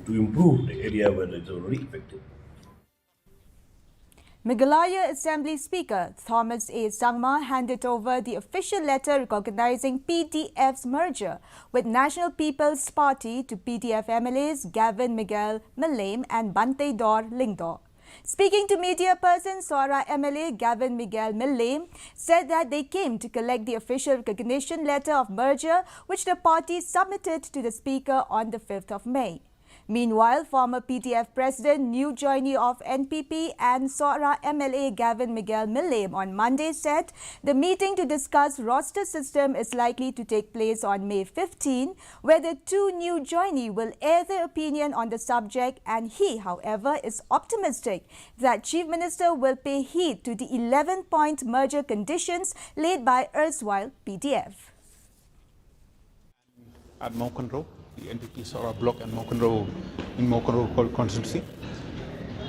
to improve the area where it's already effective. Meghalaya Assembly Speaker Thomas A. Sangma handed over the official letter recognizing PDF's merger with National People's Party to PDF MLAs Gavin Miguel Milame and Bante Dor Lingdor. Speaking to media person, Sora MLA Gavin Miguel Milame said that they came to collect the official recognition letter of merger which the party submitted to the Speaker on the 5th of May. Meanwhile, former PTF President, new joinee of NPP and Sora MLA Gavin Miguel Milame on Monday said the meeting to discuss roster system is likely to take place on May 15, where the two new joinee will air their opinion on the subject, and he, however, is optimistic that Chief Minister will pay heed to the 11-point merger conditions laid by erstwhile PTF. At Mokonro, the NPP Sora block and Mokonro constituency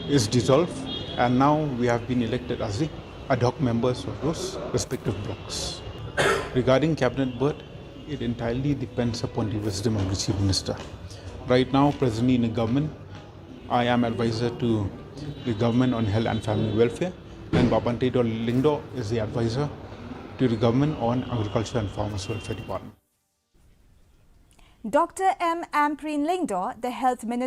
is dissolved, and now we have been elected as the ad hoc members of those respective blocks. Regarding cabinet berth, it entirely depends upon the wisdom of the Chief Minister. Right now, presently in the government, I am advisor to the government on health and family welfare, and Babante Dor Lingdor is the advisor to the government on agriculture and farmers welfare department. Dr. M. Ampreen Lingdor, the health minister,